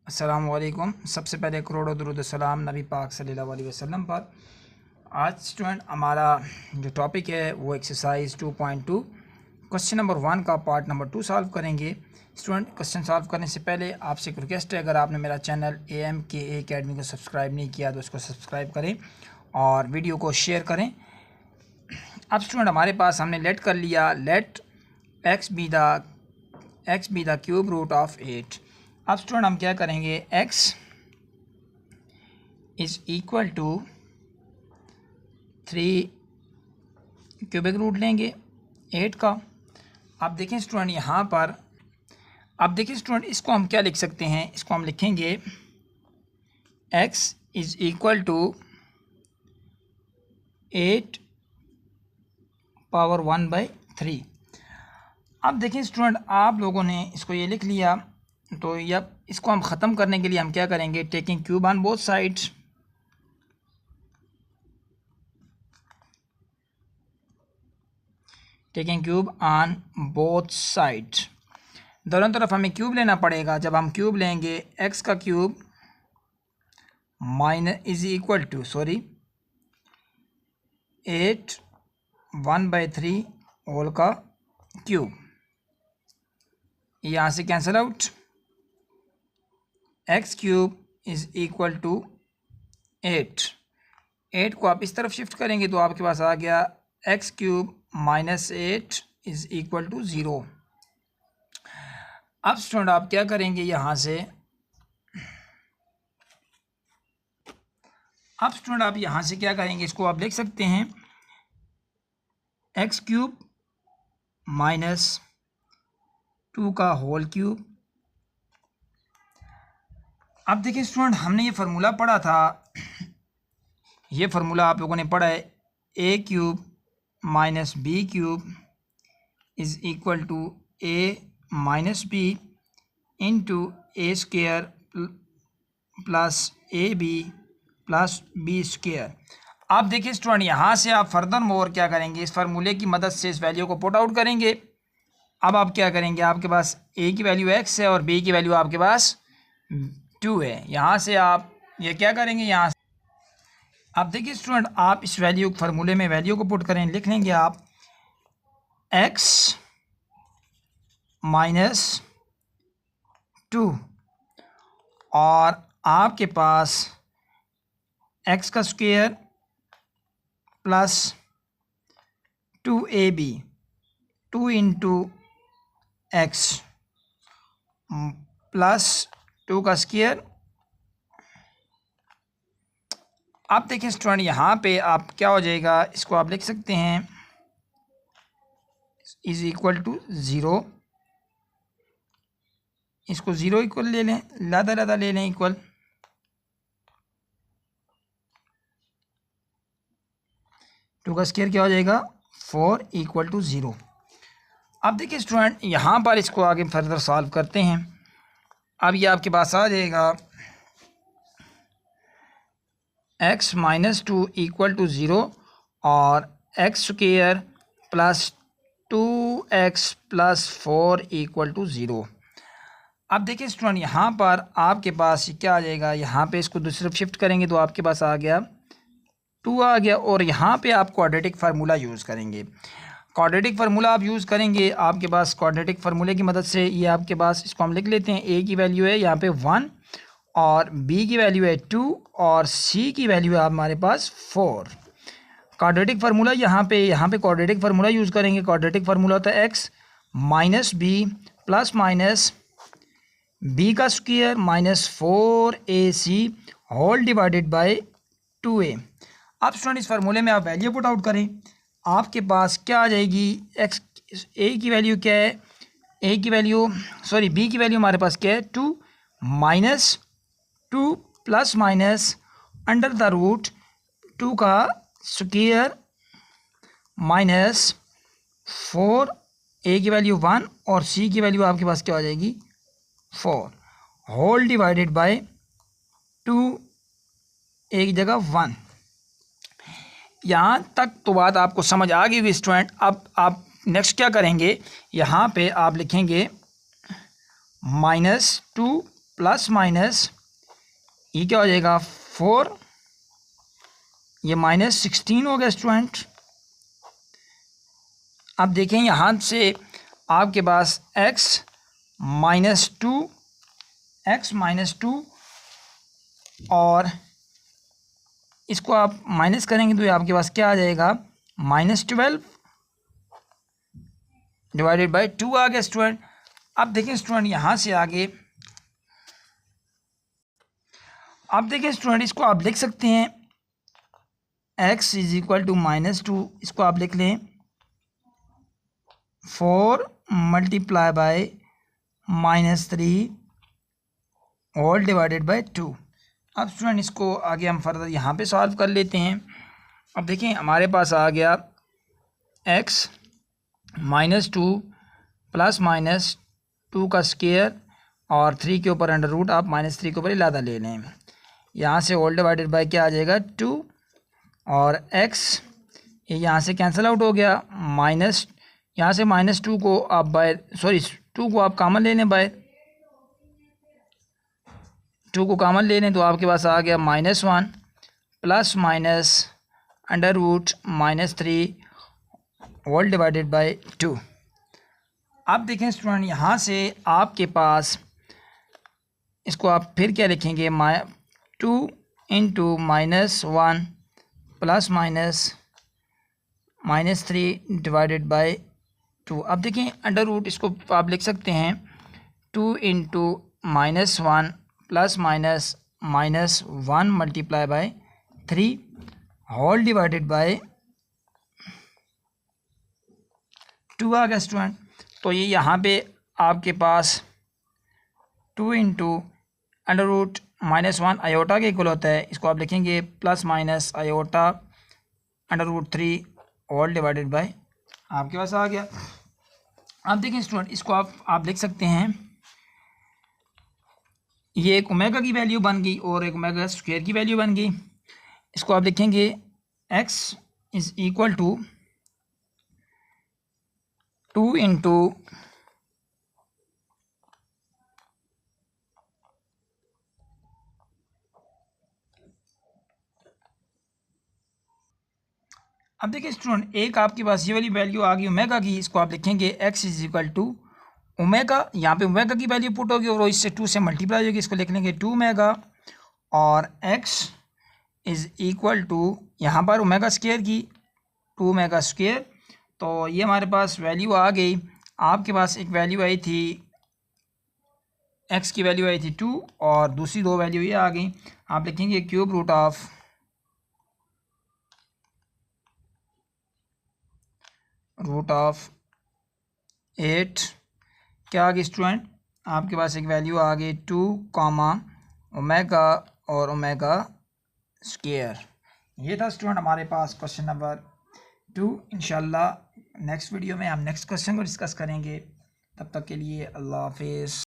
अस्सलामुअलैकुम। सबसे पहले करोड़ों दुरूद सलाम नबी पाक सल्लल्लाहु अलैहि वसल्लम पर। आज स्टूडेंट हमारा जो टॉपिक है वो एक्सरसाइज 2.2 क्वेश्चन नंबर 1 का पार्ट नंबर 2 सॉल्व करेंगे। स्टूडेंट क्वेश्चन सॉल्व करने से पहले आपसे एक रिक्वेस्ट है, अगर आपने मेरा चैनल AMKA अकेडमी को सब्सक्राइब नहीं किया तो उसको सब्सक्राइब करें और वीडियो को शेयर करें। अब स्टूडेंट हमारे पास हमने लेट कर लिया, let x be the cube root of 8। अब स्टूडेंट हम क्या करेंगे, x is equal to 3 cubic root लेंगे 8 का। अब देखें स्टूडेंट यहाँ पर, अब देखिए स्टूडेंट इसको हम क्या लिख सकते हैं, इसको हम लिखेंगे x is equal to 8 power 1/3। अब देखिए स्टूडेंट आप लोगों ने इसको ये लिख लिया, तो अब इसको हम ख़त्म करने के लिए हम क्या करेंगे, taking cube on both sides. Taking cube on both sides, दोनों तरफ हमें क्यूब लेना पड़ेगा। जब हम क्यूब लेंगे x का cube minus is equal to 8 1/3 whole का क्यूब, यहाँ से cancel out. x cube is equal to 8 को आप इस तरफ शिफ्ट करेंगे तो आपके पास आ गया x cube minus 8 is equal to 0। अब स्टूडेंट आप क्या करेंगे, यहाँ से क्या करेंगे, इसको आप लिख सकते हैं x क्यूब माइनस 2 का होल क्यूब। अब देखिए स्टूडेंट हमने ये फार्मूला पढ़ा था, ये फार्मूला आप लोगों ने पढ़ा है, a cube minus B cube is equal to a minus B into A square plus A B plus B square. अब देखिए स्टूडेंट यहाँ से आप फर्दर मोर क्या करेंगे, इस फार्मूले की मदद से इस वैल्यू को पुट आउट करेंगे। अब आप क्या करेंगे, आपके पास a की वैल्यू x है और b की वैल्यू आपके पास 2 है। यहाँ से आप ये क्या करेंगे, यहाँ से आप देखिए स्टूडेंट आप इस वैल्यू फार्मूले में वैल्यू को पुट करें, लिख लेंगे आप x माइनस 2 और आपके पास x का square plus 2ab 2 into x plus 2 का स्क्वायर। आप देखिए स्टूडेंट यहाँ पे आप क्या हो जाएगा, इसको आप लिख सकते हैं इज़ इक्वल टू 0। इसको 0 इक्वल ले लें, लादा ले लें इक्वल, टू का स्क्वायर क्या हो जाएगा 4 इक्वल टू 0। अब देखिए स्टूडेंट यहाँ पर इसको आगे फर्दर सॉल्व करते हैं। अब ये आपके पास आ जाएगा x माइनस 2 इक्वल टू 0 और x square plus 2x plus 4 equal to 0। अब देखिए स्टूडेंट यहाँ पर आपके पास क्या आ जाएगा, यहाँ पे इसको दूसरी तरफ शिफ्ट करेंगे तो आपके पास आ गया 2 आ गया, और यहाँ पे आप क्वाड्रेटिक फार्मूला यूज़ करेंगे। क्वाड्रेटिक फार्मूला आप यूज़ करेंगे, आपके पास क्वाड्रेटिक फार्मूले की मदद से ये आपके पास, इसको हम लिख लेते हैं, a की वैल्यू है यहाँ पे 1 और b की वैल्यू है 2 और c की वैल्यू है हमारे पास 4। क्वाड्रेटिक फार्मूला यहाँ पे क्वाड्रेटिक फार्मूला यूज़ करेंगे। क्वाड्रेटिक फार्मूला होता है x minus B plus minus b का square minus 4ac whole divided by 2a। अब स्टूडेंट इस फार्मूले में आप वैल्यू पुट आउट करें, आपके पास क्या आ जाएगी, x a की वैल्यू क्या है, b की वैल्यू हमारे पास क्या है 2 minus 2 plus minus under the root 2 का स्क्वायर माइनस 4, a की वैल्यू 1 और c की वैल्यू आपके पास क्या हो जाएगी 4 होल डिवाइडेड बाय 2, एक जगह 1। यहाँ तक तो बात आपको समझ आ गई स्टूडेंट। अब आप नेक्स्ट क्या करेंगे, यहाँ पे आप लिखेंगे -2 प्लस माइनस ये क्या हो जाएगा 4, ये -16 हो गया स्टूडेंट। अब देखें यहाँ से आपके पास x -2 और इसको आप माइनस करेंगे तो ये आपके पास क्या आ जाएगा -12 डिवाइडेड बाय 2 आ गया स्टूडेंट। अब देखें स्टूडेंट यहाँ से आगे, अब देखें स्टूडेंट इसको आप लिख सकते हैं x = -2, इसको आप लिख लें 4 × -3 होल डिवाइडेड बाय 2। अब स्टूडेंट इसको आगे हम फर्दर यहाँ पे सॉल्व कर लेते हैं। अब देखें हमारे पास आ गया x -2 प्लस -2 का स्क्वायर और 3 के ऊपर अंडर रूट, आप -3 के ऊपर इलादा ले लें। यहाँ से होल डिवाइडेड बाय क्या आ जाएगा 2 और x ये यहाँ से कैंसिल आउट हो गया, माइनस यहाँ से -2 को आप बाय 2 को आप कॉमन ले लें, बाय 2 को कॉमन ले लें तो आपके पास आ गया -1 plus minus under root -3 whole divided by 2। अब देखें स्टूडेंट यहाँ से आपके पास इसको आप फिर क्या लिखेंगे 2 × -1 प्लस -3 डिवाइडेड बाय 2। अब देखें अंडर रूट इसको आप लिख सकते हैं 2 × -1 plus -1 multiply by 3 whole divided by 2 आ गया स्टूडेंट। तो ये यहाँ पे आपके पास 2 × अंडर रूट -1 आयोटा के इक्वल होता है, इसको आप लिखेंगे plus minus iota under root 3 whole divided by, आपके पास आ गया। अब देखें स्टूडेंट इसको आप लिख सकते हैं, ये एक ओमेगा की वैल्यू बन गई और एक ओमेगा स्क्वायर की वैल्यू बन गई। इसको आप लिखेंगे x = 2 × अब देखिए स्टूडेंट एक आपके पास ये वाली वैल्यू आ गई ओमेगा की, इसको आप लिखेंगे x = ओमेगा, यहाँ पे ओमेगा की वैल्यू पुट होगी और इससे 2 से मल्टीप्लाई होगी, इसको लिख लेंगे 2 ओमेगा और x = यहाँ पर ओमेगा स्क्वायर की 2 ओमेगा स्क्वायर। तो ये हमारे पास वैल्यू आ गई। आपके पास एक वैल्यू आई थी x की वैल्यू आई थी 2 और दूसरी 2 वैल्यू ये आ गई। आप लिखेंगे क्यूब रूट ऑफ 8 क्या आ गई स्टूडेंट, आपके पास एक वैल्यू आ गई 2 ओमेगा और ओमेगा स्क्वायर। ये था स्टूडेंट हमारे पास क्वेश्चन नंबर 2। इंशाल्लाह नेक्स्ट वीडियो में हम नेक्स्ट क्वेश्चन को डिस्कस करेंगे। तब तक के लिए अल्लाह हाफिज़।